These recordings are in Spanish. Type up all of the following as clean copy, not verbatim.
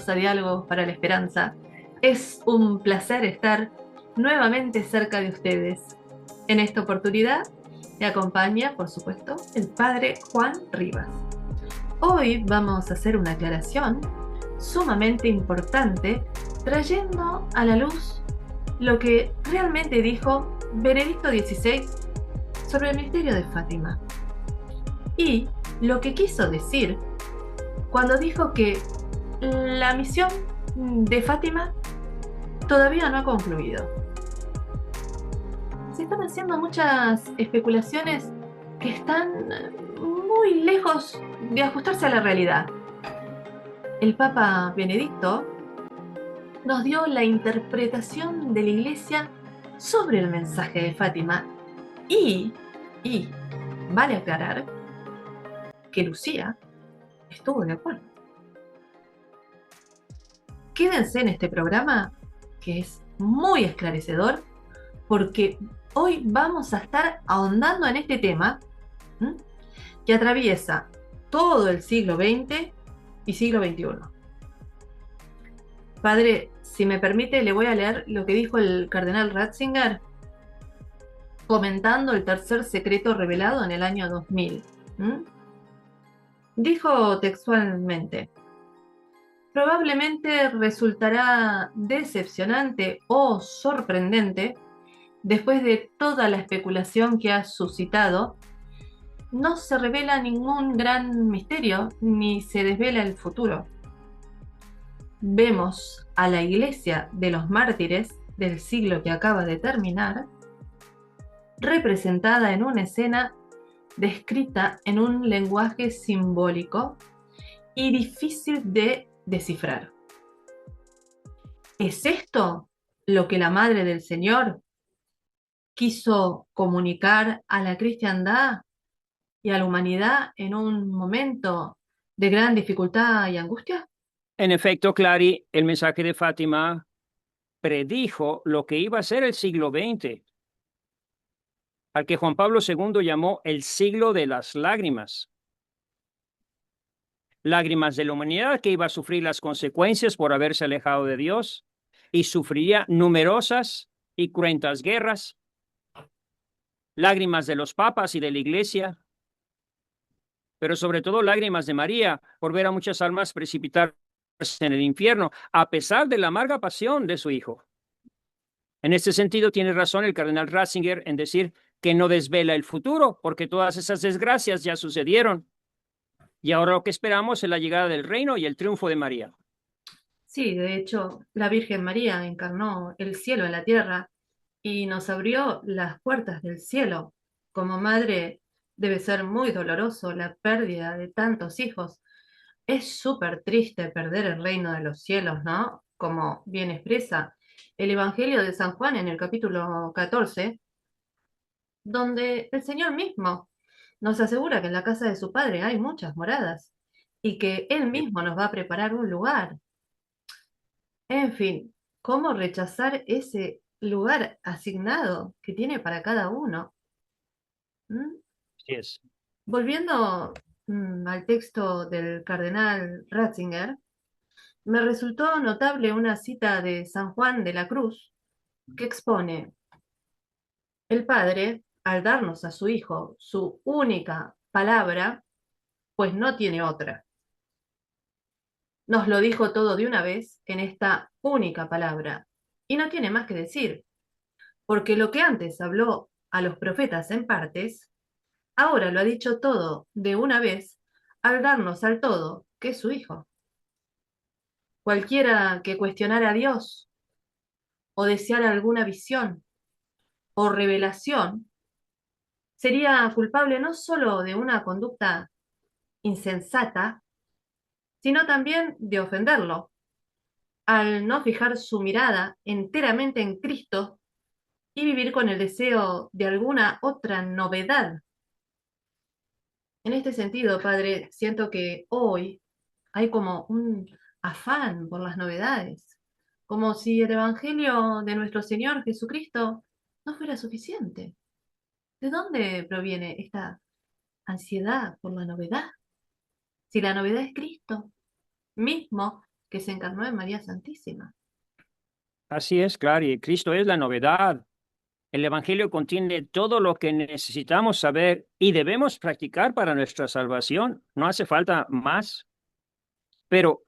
bienvenidos a Diálogos para la Esperanza. Es un placer estar nuevamente cerca de ustedes. En esta oportunidad me acompaña, por supuesto, el padre Juan Rivas. Hoy vamos a hacer una aclaración sumamente importante, trayendo a la luz lo que realmente dijo Benedicto XVI sobre el misterio de Fátima y lo que quiso decir cuando dijo que la misión de Fátima todavía no ha concluido. Se están haciendo muchas especulaciones que están muy lejos de ajustarse a la realidad. El Papa Benedicto nos dio la interpretación de la Iglesia sobre el mensaje de Fátima y vale aclarar que Lucía estuvo de acuerdo. Quédense en este programa que es muy esclarecedor porque hoy vamos a estar ahondando en este tema que atraviesa todo el siglo XX y siglo XXI. Padre, si me permite, le voy a leer lo que dijo el cardenal Ratzinger comentando el tercer secreto revelado en el año 2000. Dijo textualmente: probablemente resultará decepcionante o sorprendente, después de toda la especulación que ha suscitado, no se revela ningún gran misterio ni se desvela el futuro. Vemos a la Iglesia de los mártires del siglo que acaba de terminar, representada en una escena descrita en un lenguaje simbólico y difícil de descifrar. ¿Es esto lo que la Madre del Señor quiso comunicar a la cristiandad y a la humanidad en un momento de gran dificultad y angustia? En efecto, Clary, el mensaje de Fátima predijo lo que iba a ser el siglo XX, al que Juan Pablo II llamó el siglo de las lágrimas. Lágrimas de la humanidad que iba a sufrir las consecuencias por haberse alejado de Dios y sufriría numerosas y cruentas guerras. Lágrimas de los papas y de la Iglesia, pero sobre todo lágrimas de María por ver a muchas almas precipitarse en el infierno, a pesar de la amarga pasión de su hijo. En este sentido, tiene razón el cardenal Ratzinger en decir que no desvela el futuro, porque todas esas desgracias ya sucedieron. Y ahora lo que esperamos es la llegada del reino y el triunfo de María. Sí, de hecho, la Virgen María encarnó el cielo en la tierra y nos abrió las puertas del cielo. Como madre, debe ser muy doloroso la pérdida de tantos hijos. Es súper triste perder el reino de los cielos, ¿no? Como bien expresa el Evangelio de San Juan en el capítulo 14, donde el Señor mismo nos asegura que en la casa de su Padre hay muchas moradas y que Él mismo nos va a preparar un lugar. En fin, ¿cómo rechazar ese lugar asignado que tiene para cada uno? ¿Mm? Así es. Volviendo al texto del cardenal Ratzinger, me resultó notable una cita de San Juan de la Cruz que expone: el Padre, al darnos a su Hijo su única palabra, pues no tiene otra. Nos lo dijo todo de una vez en esta única palabra, y no tiene más que decir, porque lo que antes habló a los profetas en partes, ahora lo ha dicho todo de una vez al darnos al todo, que es su Hijo. Cualquiera que cuestionara a Dios o deseara alguna visión o revelación sería culpable no solo de una conducta insensata, sino también de ofenderlo, al no fijar su mirada enteramente en Cristo y vivir con el deseo de alguna otra novedad. En este sentido, Padre, siento que hoy hay como un afán por las novedades, como si el Evangelio de nuestro Señor Jesucristo no fuera suficiente. ¿De dónde proviene esta ansiedad por la novedad? Si la novedad es Cristo mismo, que se encarnó en María Santísima. Así es, claro, y Cristo es la novedad. El Evangelio contiene todo lo que necesitamos saber y debemos practicar para nuestra salvación. No hace falta más, pero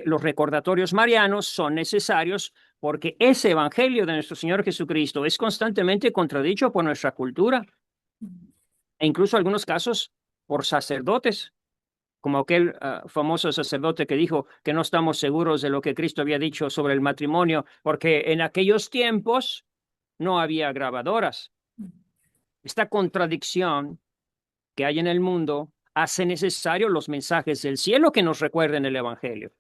los recordatorios marianos son necesarios porque ese Evangelio de nuestro Señor Jesucristo es constantemente contradicho por nuestra cultura e incluso en algunos casos por sacerdotes, como aquel famoso sacerdote que dijo que no estamos seguros de lo que Cristo había dicho sobre el matrimonio, porque en aquellos tiempos no había grabadoras. Esta contradicción que hay en el mundo hace necesario los mensajes del cielo que nos recuerden el Evangelio.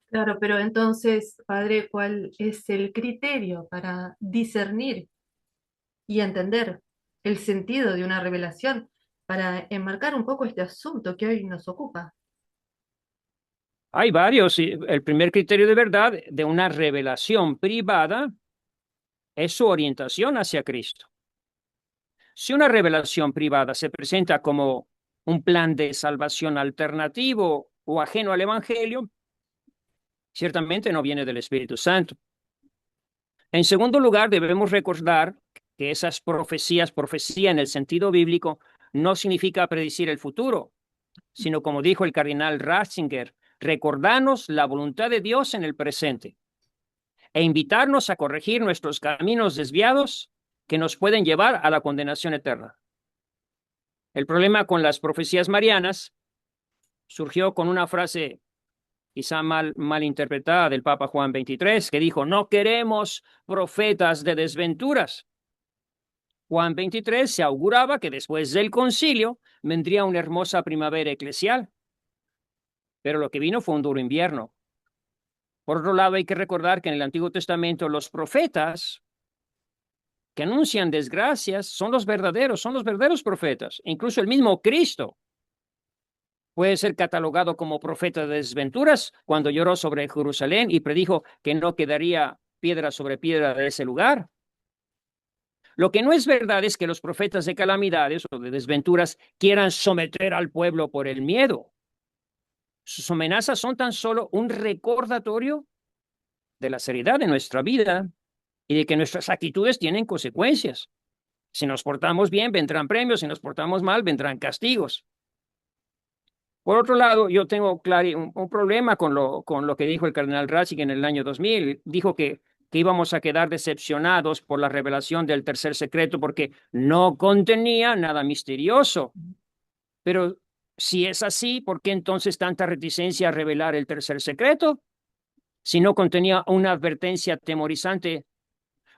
Claro, pero entonces, padre, ¿cuál es el criterio para discernir y entender el sentido de una revelación, para enmarcar un poco este asunto que hoy nos ocupa? Hay varios, y el primer criterio de verdad de una revelación privada es su orientación hacia Cristo. Si una revelación privada se presenta como un plan de salvación alternativo o ajeno al Evangelio, ciertamente no viene del Espíritu Santo. En segundo lugar, debemos recordar que esas profecías, profecía en el sentido bíblico, no significa predecir el futuro, sino como dijo el cardenal Ratzinger, recordarnos la voluntad de Dios en el presente e invitarnos a corregir nuestros caminos desviados que nos pueden llevar a la condenación eterna. El problema con las profecías marianas surgió con una frase quizá mal interpretada del Papa Juan XXIII, que dijo, no queremos profetas de desventuras. Juan XXIII se auguraba que después del concilio vendría una hermosa primavera eclesial, pero lo que vino fue un duro invierno. Por otro lado, hay que recordar que en el Antiguo Testamento los profetas que anuncian desgracias son los verdaderos profetas. Incluso el mismo Cristo puede ser catalogado como profeta de desventuras cuando lloró sobre Jerusalén y predijo que no quedaría piedra sobre piedra de ese lugar. Lo que no es verdad es que los profetas de calamidades o de desventuras quieran someter al pueblo por el miedo. Sus amenazas son tan solo un recordatorio de la seriedad de nuestra vida y de que nuestras actitudes tienen consecuencias. Si nos portamos bien, vendrán premios, si nos portamos mal, vendrán castigos. Por otro lado, yo tengo un problema con lo que dijo el cardenal Ratzinger en el año 2000. Dijo que íbamos a quedar decepcionados por la revelación del tercer secreto porque no contenía nada misterioso. Pero si es así, ¿por qué entonces tanta reticencia a revelar el tercer secreto? Si no contenía una advertencia atemorizante,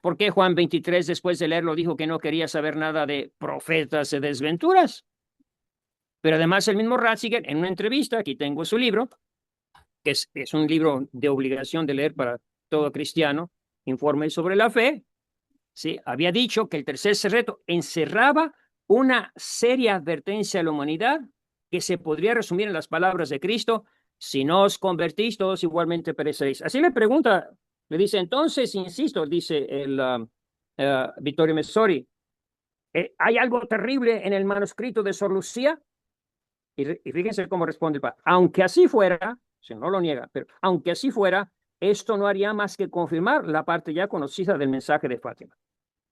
¿por qué Juan 23, después de leerlo, dijo que no quería saber nada de profetas de desventuras? Pero además el mismo Ratzinger, en una entrevista, aquí tengo su libro, que es un libro de obligación de leer para todo cristiano, Informe sobre la Fe, ¿sí? Había dicho que el tercer secreto encerraba una seria advertencia a la humanidad que se podría resumir en las palabras de Cristo, si no os convertís, todos igualmente pereceréis. Así le pregunta, le dice, entonces, insisto, dice el Vittorio Messori, ¿hay algo terrible en el manuscrito de Sor Lucía? Y fíjense cómo responde el Papa. Aunque así fuera, si no lo niega, pero aunque así fuera, esto no haría más que confirmar la parte ya conocida del mensaje de Fátima.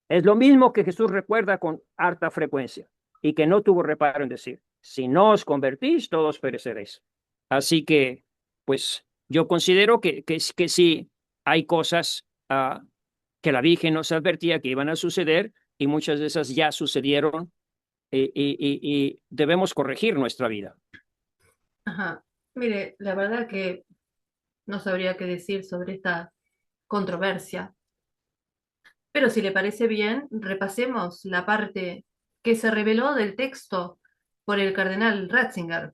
Es lo mismo que Jesús recuerda con harta frecuencia y que no tuvo reparo en decir, si no os convertís, todos pereceréis. Así que, pues, yo considero que sí hay cosas que la Virgen nos advertía que iban a suceder y muchas de esas ya sucedieron y debemos corregir nuestra vida. Ajá. Mire, la verdad que no sabría qué decir sobre esta controversia, pero si le parece bien, repasemos la parte que se reveló del texto por el cardenal Ratzinger.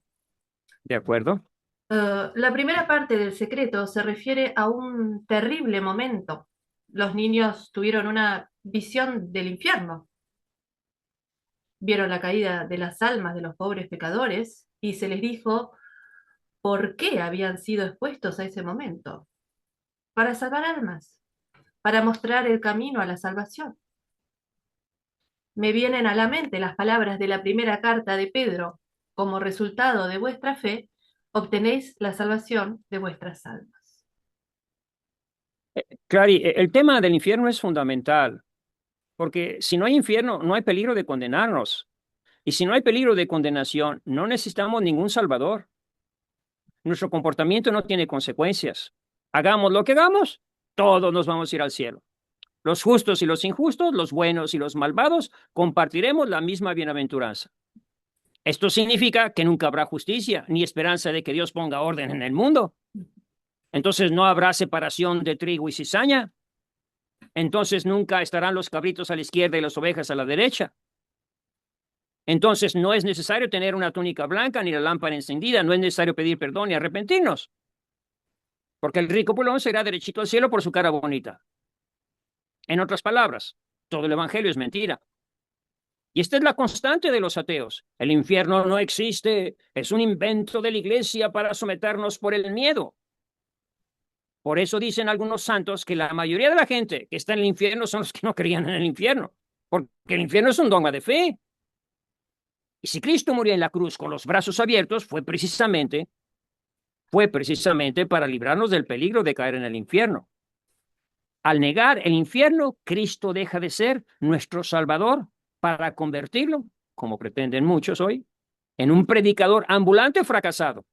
¿De acuerdo? La primera parte del secreto se refiere a un terrible momento. Los niños tuvieron una visión del infierno, vieron la caída de las almas de los pobres pecadores y se les dijo por qué habían sido expuestos a ese momento. Para salvar almas, para mostrar el camino a la salvación. Me vienen a la mente las palabras de la primera carta de Pedro. Como resultado de vuestra fe, obtenéis la salvación de vuestras almas. Clary, el tema del infierno es fundamental, porque si no hay infierno, no hay peligro de condenarnos. Y si no hay peligro de condenación, no necesitamos ningún salvador. Nuestro comportamiento no tiene consecuencias. Hagamos lo que hagamos, todos nos vamos a ir al cielo. Los justos y los injustos, los buenos y los malvados, compartiremos la misma bienaventuranza. Esto significa que nunca habrá justicia ni esperanza de que Dios ponga orden en el mundo. Entonces no habrá separación de trigo y cizaña. Entonces nunca estarán los cabritos a la izquierda y las ovejas a la derecha. Entonces no es necesario tener una túnica blanca ni la lámpara encendida, no es necesario pedir perdón ni arrepentirnos, porque el rico pulón se irá derechito al cielo por su cara bonita. En otras palabras, todo el evangelio es mentira. Y esta es la constante de los ateos. El infierno no existe, es un invento de la iglesia para someternos por el miedo. Por eso dicen algunos santos que la mayoría de la gente que está en el infierno son los que no creían en el infierno, porque el infierno es un dogma de fe. Y si Cristo murió en la cruz con los brazos abiertos, fue precisamente para librarnos del peligro de caer en el infierno. Al negar el infierno, Cristo deja de ser nuestro Salvador para convertirlo, como pretenden muchos hoy, en un predicador ambulante fracasado.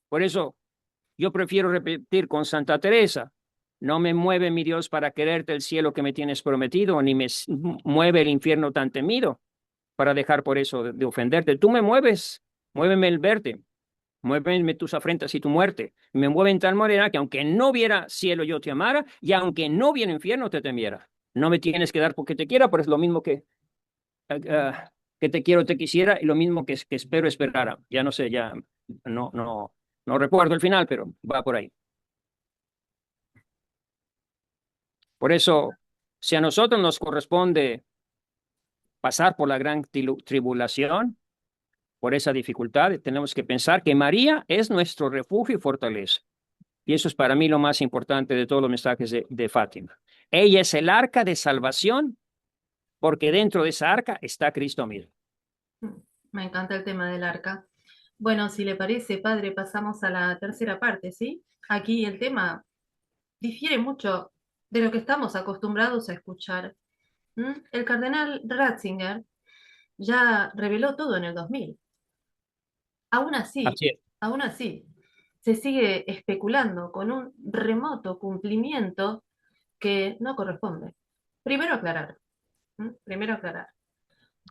Por eso yo prefiero repetir con Santa Teresa: no me mueve mi Dios para quererte el cielo que me tienes prometido, ni me mueve el infierno tan temido para dejar por eso de ofenderte. Tú me mueves, muéveme el verte, muéveme tus afrentas y tu muerte. Me mueve en tal manera que aunque no viera cielo yo te amara, y aunque no viera infierno te temiera. No me tienes que dar porque te quiera, pero es lo mismo que te quiero, te quisiera, y lo mismo que espero esperara. Ya no sé, ya no recuerdo el final, pero va por ahí. Por eso, si a nosotros nos corresponde pasar por la gran tribulación, por esa dificultad, tenemos que pensar que María es nuestro refugio y fortaleza. Y eso es para mí lo más importante de todos los mensajes de Fátima. Ella es el arca de salvación, porque dentro de esa arca está Cristo mismo. Me encanta el tema del arca. Bueno, si le parece, padre, pasamos a la tercera parte, ¿sí? Aquí el tema difiere mucho de lo que estamos acostumbrados a escuchar. El cardenal Ratzinger ya reveló todo en el 2000. Aún así, Así es. aún así, se sigue especulando con un remoto cumplimiento que no corresponde. Primero aclarar, primero aclarar.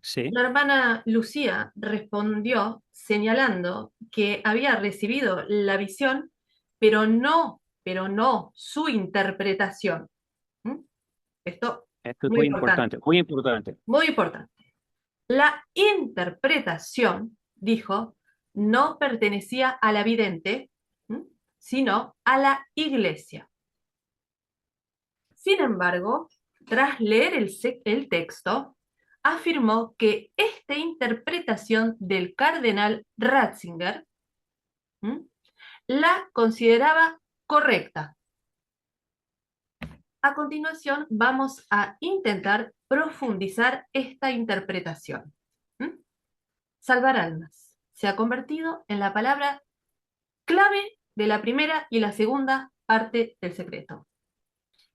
Sí, La hermana Lucía respondió señalando que había recibido la visión, pero no su interpretación. ¿Mm? Esto esto es muy muy importante, importante, muy importante. muy importante. La interpretación, dijo, no pertenecía a la vidente, sino a la iglesia. Sin embargo, tras leer el texto, afirmó que esta interpretación del cardenal Ratzinger la consideraba correcta. A continuación, vamos a intentar profundizar esta interpretación. Salvar almas se ha convertido en la palabra clave de la primera y la segunda parte del secreto.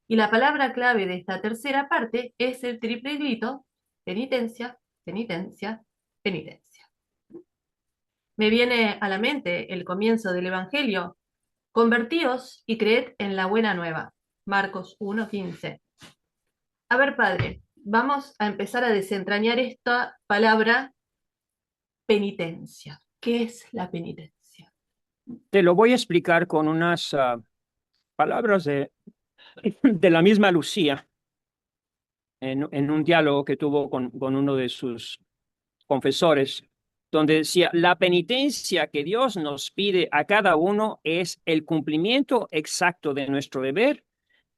Y la palabra clave de esta tercera parte es el triple grito: penitencia, penitencia, penitencia. Me viene a la mente el comienzo del Evangelio: convertíos y creed en la buena nueva. Marcos 1:15. A ver, padre, vamos a empezar a desentrañar esta palabra penitencia. ¿Qué es la penitencia? Te lo voy a explicar con unas palabras de la misma Lucía en un diálogo que tuvo con uno de sus confesores, donde decía: la penitencia que Dios nos pide a cada uno es el cumplimiento exacto de nuestro deber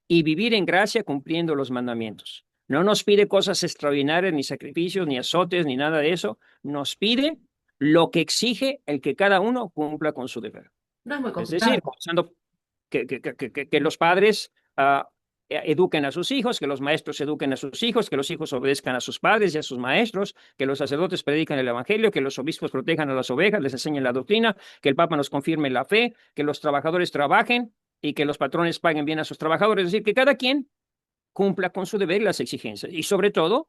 y vivir en gracia cumpliendo los mandamientos. No nos pide cosas extraordinarias, ni sacrificios, ni azotes, ni nada de eso. Nos pide lo que exige el que cada uno cumpla con su deber. No es muy Es decir, complicado. pensando que los padres eduquen a sus hijos, que los maestros eduquen a sus hijos, que los hijos obedezcan a sus padres y a sus maestros, que los sacerdotes predican el evangelio, que los obispos protejan a las ovejas, les enseñen la doctrina, que el Papa nos confirme la fe, que los trabajadores trabajen y que los patrones paguen bien a sus trabajadores. Es decir, que cada quien cumpla con su deber y las exigencias. Y sobre todo,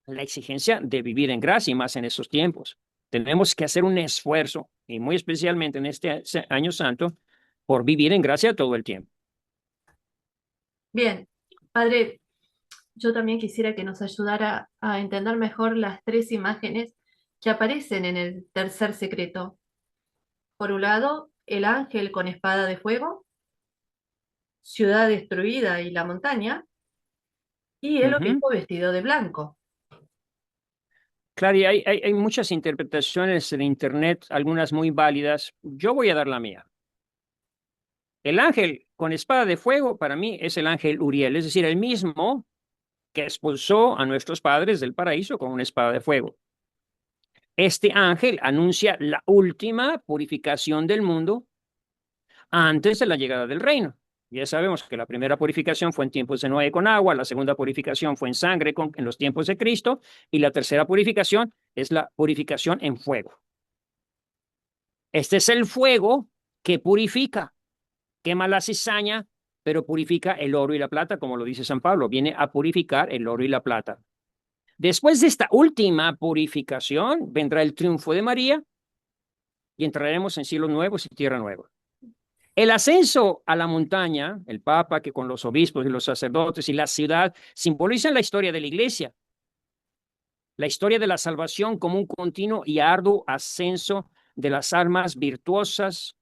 la exigencia de vivir en gracia y más en esos tiempos. Tenemos que hacer un esfuerzo, y muy especialmente en este año santo, por vivir en gracia todo el tiempo. Bien, padre, yo también quisiera que nos ayudara a entender mejor las tres imágenes que aparecen en el tercer secreto. Por un lado, el ángel con espada de fuego, ciudad destruida y la montaña, y el Ujú. obispo vestido de blanco. Claro, y hay muchas interpretaciones en Internet, algunas muy válidas. Yo voy a dar la mía. El ángel con espada de fuego para mí es el ángel Uriel, es decir, el mismo que expulsó a nuestros padres del paraíso con una espada de fuego. Este ángel anuncia la última purificación del mundo antes de la llegada del reino. Ya sabemos que la primera purificación fue en tiempos de Noé con agua, la segunda purificación fue en sangre en los tiempos de Cristo y la tercera purificación es la purificación en fuego. Este es el fuego que purifica, quema la cizaña, pero purifica el oro y la plata, como lo dice San Pablo, viene a purificar el oro y la plata. Después de esta última purificación vendrá el triunfo de María y entraremos en cielos nuevos y tierra nueva. El ascenso a la montaña, el Papa que con los obispos y los sacerdotes y la ciudad simbolizan la historia de la Iglesia, la historia de la salvación como un continuo y arduo ascenso de las almas virtuosas,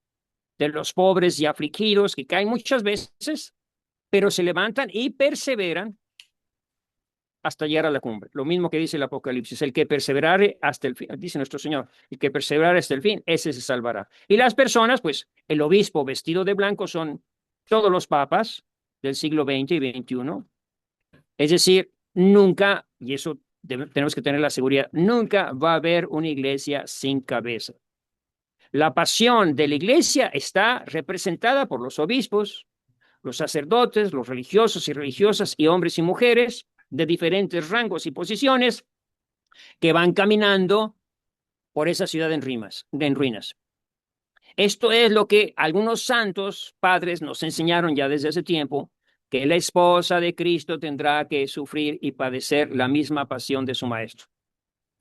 de los pobres y afligidos que caen muchas veces, pero se levantan y perseveran hasta llegar a la cumbre. Lo mismo que dice el Apocalipsis, el que perseverare hasta el fin, dice nuestro Señor, el que perseverare hasta el fin, ese se salvará. Y las personas, pues el obispo vestido de blanco son todos los papas del siglo XX y XXI. Es decir, nunca, y eso tenemos que tener la seguridad, nunca va a haber una iglesia sin cabeza. La pasión de la iglesia está representada por los obispos, los sacerdotes, los religiosos y religiosas y hombres y mujeres de diferentes rangos y posiciones que van caminando por esa ciudad en ruinas. Esto es lo que algunos santos padres nos enseñaron ya desde hace tiempo, que la esposa de Cristo tendrá que sufrir y padecer la misma pasión de su maestro.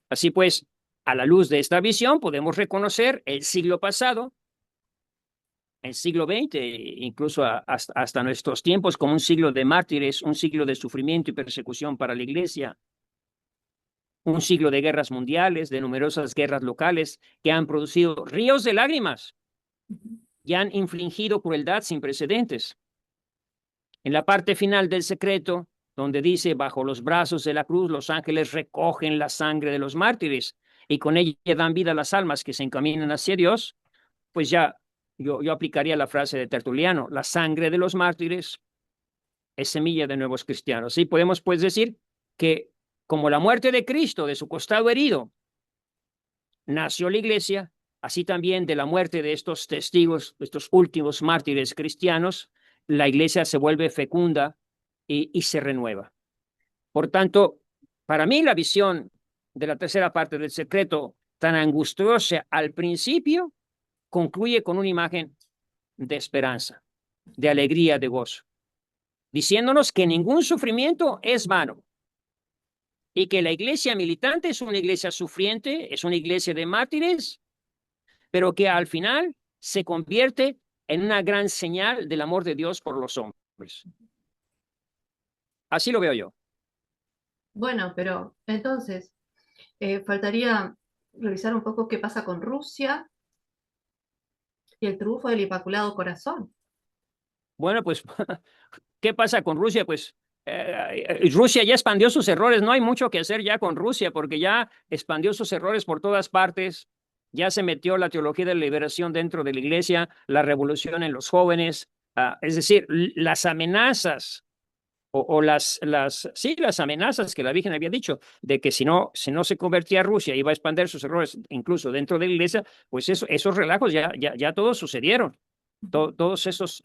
Así pues, a la luz de esta visión podemos reconocer el siglo pasado, el siglo XX, incluso hasta nuestros tiempos, como un siglo de mártires, un siglo de sufrimiento y persecución para la iglesia, un siglo de guerras mundiales, de numerosas guerras locales que han producido ríos de lágrimas y han infligido crueldad sin precedentes. En la parte final del secreto, donde dice, bajo los brazos de la cruz, los ángeles recogen la sangre de los mártires y con ella dan vida a las almas que se encaminan hacia Dios, pues ya yo aplicaría la frase de Tertuliano, la sangre de los mártires es semilla de nuevos cristianos. Sí, podemos pues decir que como la muerte de Cristo de su costado herido nació la iglesia, así también de la muerte de estos testigos, de estos últimos mártires cristianos, la iglesia se vuelve fecunda y se renueva. Por tanto, para mí la visión de la tercera parte del secreto, tan angustiosa al principio, concluye con una imagen de esperanza, de alegría, de gozo, diciéndonos que ningún sufrimiento es vano y que la iglesia militante es una iglesia sufriente, es una iglesia de mártires, pero que al final se convierte en una gran señal del amor de Dios por los hombres. Así lo veo yo. Bueno, pero entonces faltaría revisar un poco qué pasa con Rusia y el triunfo del Inmaculado Corazón. Bueno, pues, ¿qué pasa con Rusia? Pues Rusia ya expandió sus errores, no hay mucho que hacer ya con Rusia porque ya expandió sus errores por todas partes, ya se metió la teología de la liberación dentro de la iglesia, la revolución en los jóvenes, es decir, las amenazas o sí, las amenazas que la Virgen había dicho de que si no se convertía a Rusia iba a expandir sus errores incluso dentro de la iglesia, pues esos relajos ya todos sucedieron. Todos esos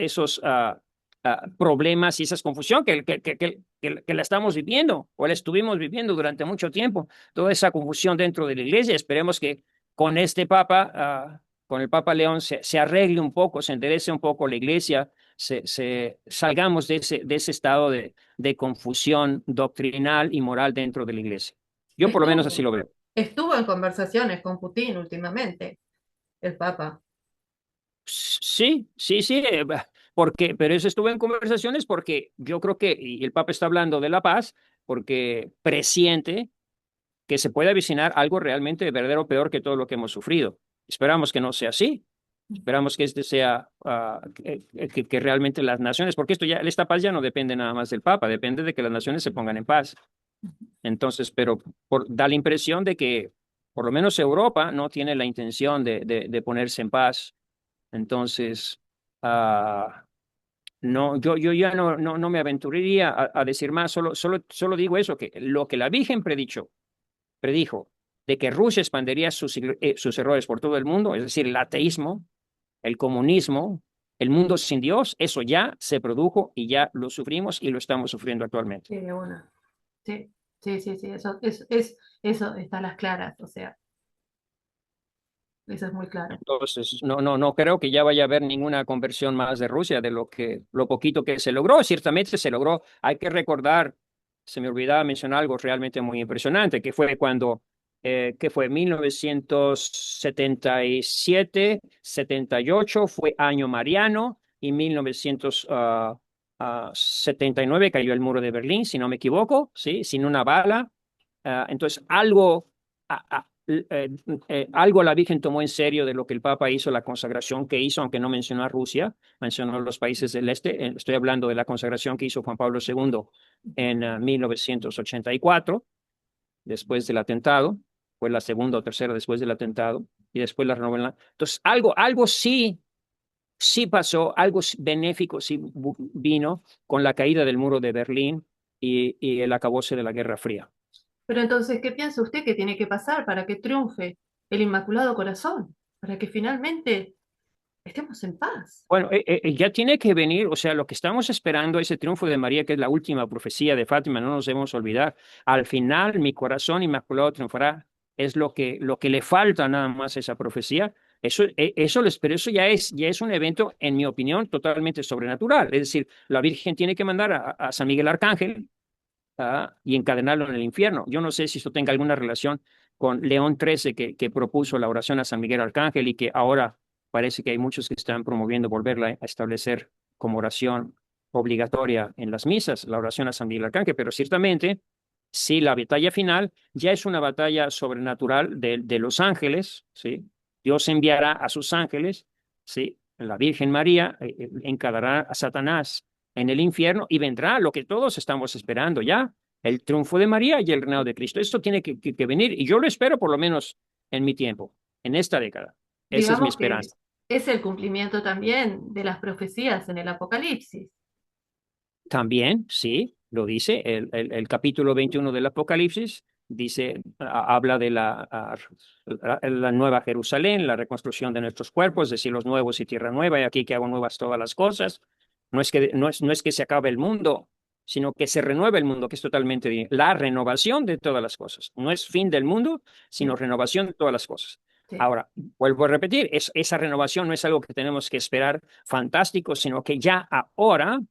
problemas y esa confusión que la estamos viviendo o la estuvimos viviendo durante mucho tiempo, toda esa confusión dentro de la iglesia. Esperemos que con este Papa, con el Papa León, se arregle un poco, se enderece un poco la iglesia, salgamos de ese estado de confusión doctrinal y moral dentro de la iglesia. Yo por lo menos así Estuvo, lo veo. estuvo en conversaciones con Putin últimamente, el Papa. Sí, sí, sí, pero eso estuvo en conversaciones porque yo creo que, y el Papa está hablando de la paz, porque presiente que se puede avicinar algo realmente verdadero peor que todo lo que hemos sufrido. Esperamos que no sea así. Esperamos que este sea, que realmente las naciones, porque esta paz ya no depende nada más del Papa, depende de que las naciones se pongan en paz. Entonces, pero da la impresión de que por lo menos Europa no tiene la intención de ponerse en paz. Entonces, ah, no, yo ya no me aventuraría a decir más, solo digo eso, que lo que la Virgen predijo de que Rusia expandiría sus errores por todo el mundo, es decir, el ateísmo, el comunismo, el mundo sin Dios, eso ya se produjo y ya lo sufrimos y lo estamos sufriendo actualmente. Sí, de una. Sí, sí, sí, sí, eso está a las claras, o sea, eso es muy claro. Entonces, no creo que ya vaya a haber ninguna conversión más de Rusia de lo poquito que se logró. Ciertamente se logró. Hay que recordar, se me olvidaba mencionar algo realmente muy impresionante, que fue cuando, que fue 1977, 78 fue año mariano y 1979 cayó el muro de Berlín, si no me equivoco, ¿sí? Sin una bala. Entonces, algo la Virgen tomó en serio de lo que el Papa hizo, la consagración que hizo, aunque no mencionó a Rusia, mencionó a los países del este. Estoy hablando de la consagración que hizo Juan Pablo II en 1984, después del atentado. Fue la segunda o tercera después del atentado, y después la renovó. Entonces, algo sí pasó, benéfico sí vino con la caída del muro de Berlín y el acabose de la Guerra Fría. Pero entonces, ¿qué piensa usted que tiene que pasar para que triunfe el Inmaculado Corazón? Para que finalmente estemos en paz. Bueno, ya tiene que venir, o sea, lo que estamos esperando, ese triunfo de María, que es la última profecía de Fátima, no nos debemos olvidar. Al final, mi corazón inmaculado triunfará. Es lo que le falta nada más a esa profecía. Pero eso ya es un evento, en mi opinión, totalmente sobrenatural. Es decir, la Virgen tiene que mandar a San Miguel Arcángel, y encadenarlo en el infierno. Yo no sé si esto tenga alguna relación con León XIII, que propuso la oración a San Miguel Arcángel y que ahora parece que hay muchos que están promoviendo volverla a establecer como oración obligatoria en las misas, la oración a San Miguel Arcángel, pero ciertamente, sí, la batalla final ya es una batalla sobrenatural de los ángeles, ¿sí? Dios enviará a sus ángeles, ¿sí? La Virgen María encadenará a Satanás en el infierno y vendrá lo que todos estamos esperando ya, el triunfo de María y el reinado de Cristo. Esto tiene que venir y yo lo espero por lo menos en mi tiempo, en esta década. Esa es mi Digamos que esperanza. es el cumplimiento también de las profecías en el Apocalipsis. También, sí, lo dice el capítulo 21 del Apocalipsis, dice, habla de la nueva Jerusalén, la reconstrucción de nuestros cuerpos, de cielos nuevos y tierra nueva, y aquí que hago nuevas todas las cosas. No es que se acabe el mundo, sino que se renueve el mundo, que es totalmente la renovación de todas las cosas. No es fin del mundo, sino Sí, renovación de todas las cosas. sí. Ahora, vuelvo a repetir, esa renovación no es algo que tenemos que esperar fantástico, sino que ya ahora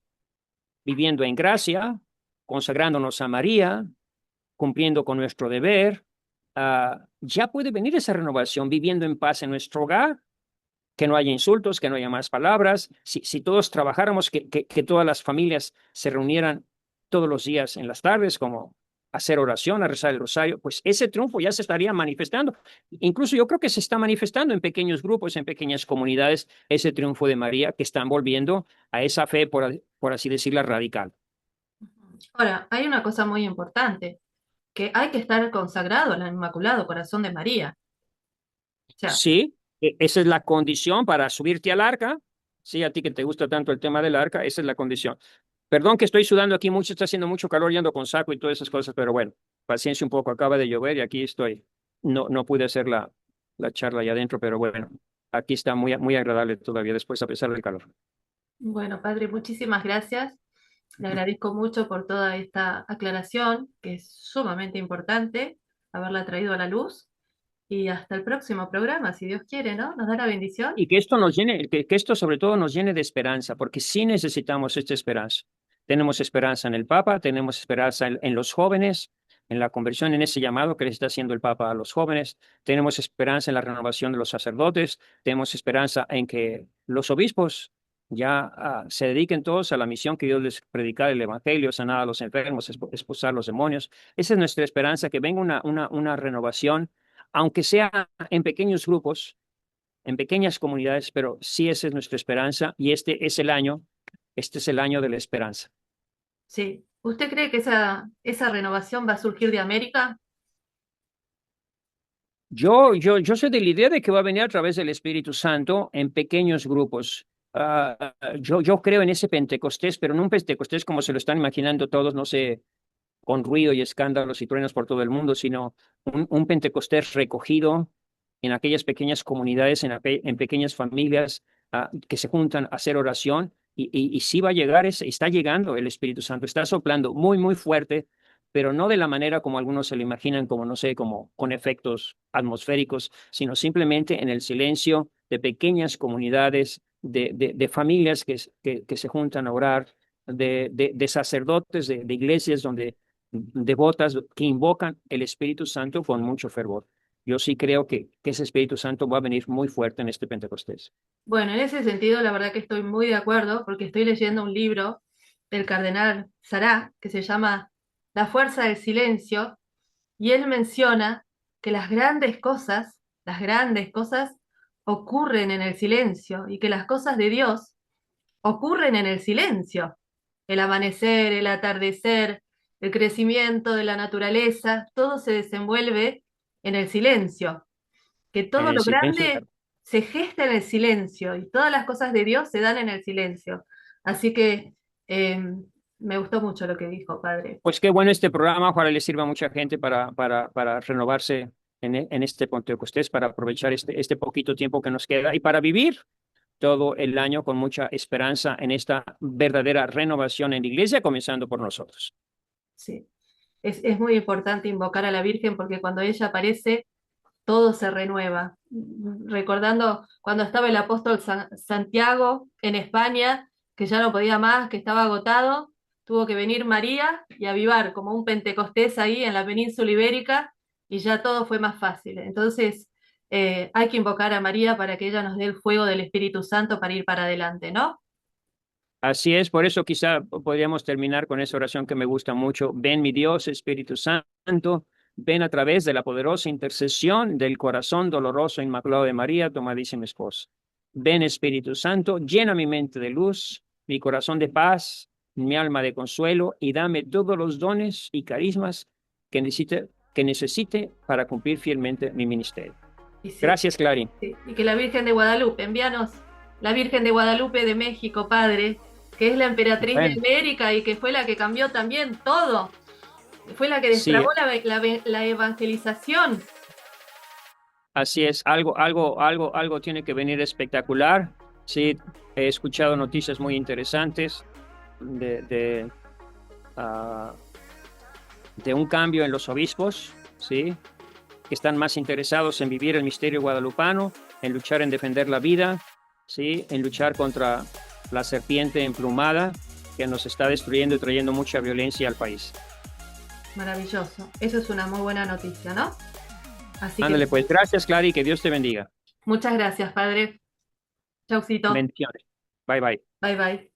viviendo en gracia, consagrándonos a María, cumpliendo con nuestro deber, ya puede venir esa renovación, viviendo en paz en nuestro hogar, que no haya insultos, que no haya más palabras. Si todos trabajáramos, que todas las familias se reunieran todos los días en las tardes, como hacer oración, a rezar el rosario, pues ese triunfo ya se estaría manifestando. Incluso yo creo que se está manifestando en pequeños grupos, en pequeñas comunidades, ese triunfo de María que están volviendo a esa fe, por así decirla, radical. Ahora, hay una cosa muy importante, que hay que estar consagrado al Inmaculado Corazón de María. O sea, Sí, esa es la condición para subirte al arca. Sí, a ti que te gusta tanto el tema del arca, esa es la condición. Perdón que estoy sudando aquí mucho, está haciendo mucho calor, y ando con saco y todas esas cosas, pero bueno, paciencia un poco, acaba de llover y aquí estoy. No pude hacer la charla allá adentro, pero bueno, aquí está muy agradable todavía después a pesar del calor. Bueno, padre, muchísimas gracias. Le agradezco mucho por toda esta aclaración, que es sumamente importante haberla traído a la luz. Y hasta el próximo programa, si Dios quiere, ¿no? ¿Nos da la bendición? Y que esto nos llene, que esto sobre todo nos llene de esperanza, porque sí necesitamos esta esperanza. Tenemos esperanza en el Papa, tenemos esperanza en los jóvenes, en la conversión, en ese llamado que le está haciendo el Papa a los jóvenes, tenemos esperanza en la renovación de los sacerdotes, tenemos esperanza en que los obispos ya se dediquen todos a la misión que Dios les predicar el Evangelio, sanar a los enfermos, expulsar los demonios. Esa es nuestra esperanza, que venga una renovación, aunque sea en pequeños grupos, en pequeñas comunidades, pero sí esa es nuestra esperanza y este es el año de la esperanza. Sí. ¿Usted cree que esa renovación va a surgir de América? Yo soy de la idea de que va a venir a través del Espíritu Santo en pequeños grupos. Yo creo en ese Pentecostés, pero no un Pentecostés como se lo están imaginando todos, no sé, con ruido y escándalos y truenos por todo el mundo, sino un Pentecostés recogido en aquellas pequeñas comunidades, en pequeñas familias que se juntan a hacer oración. Y sí va a llegar, está llegando el Espíritu Santo, está soplando muy, muy fuerte, pero no de la manera como algunos se lo imaginan, como no sé, como con efectos atmosféricos, sino simplemente en el silencio de pequeñas comunidades, de familias que se juntan a orar, de sacerdotes, de iglesias donde devotas que invocan el Espíritu Santo con mucho fervor. Yo sí creo que ese Espíritu Santo va a venir muy fuerte en este Pentecostés. Bueno, en ese sentido, la verdad que estoy muy de acuerdo, porque estoy leyendo un libro del cardenal Sará que se llama La fuerza del silencio, y él menciona que las grandes cosas ocurren en el silencio y que las cosas de Dios ocurren en el silencio. El amanecer, el atardecer, el crecimiento de la naturaleza, todo se desenvuelve en el silencio. Que En todo el lo silencio. grande se gesta en el silencio y todas las cosas de Dios se dan en el silencio. Así que eh, me gustó mucho lo que dijo, padre. Pues qué bueno este programa, ojalá le sirva a mucha gente para renovarse en este Pentecostés, para aprovechar este poquito tiempo que nos queda y para vivir todo el año con mucha esperanza en esta verdadera renovación en la iglesia, comenzando por nosotros. Sí. Es muy importante invocar a la Virgen porque cuando ella aparece, todo se renueva. Recordando cuando estaba el apóstol Santiago en España, que ya no podía más, que estaba agotado, tuvo que venir María y avivar como un Pentecostés ahí en la península ibérica y ya todo fue más fácil. Entonces, hay que invocar a María para que ella nos dé el fuego del Espíritu Santo para ir para adelante, ¿no? Así es, por eso quizá podríamos terminar con esa oración que me gusta mucho. Ven mi Dios, Espíritu Santo, ven a través de la poderosa intercesión del corazón doloroso e inmaculado de María, tu amadísima esposa. Ven Espíritu Santo, llena mi mente de luz, mi corazón de paz, mi alma de consuelo y dame todos los dones y carismas que necesite para cumplir fielmente mi ministerio. Y sí, Gracias, Clarín. sí. Y que la Virgen de Guadalupe, envíanos la Virgen de Guadalupe de México, Padre, que es la emperatriz de Bueno, América y que fue la que cambió también todo. Fue la que sí, destrabó la evangelización. así es, algo tiene que venir espectacular. Sí, he escuchado noticias muy interesantes de, ah, de un cambio en los obispos, sí, que están más interesados en vivir el misterio guadalupano, en luchar en defender la vida, sí, en luchar contra la serpiente emplumada que nos está destruyendo y trayendo mucha violencia al país. Maravilloso. Eso es una muy buena noticia, ¿no? Así que Ándale, pues gracias, Clary, y que Dios te bendiga. muchas gracias, Padre. Chaucito. Bendiciones. Bye bye. Bye bye.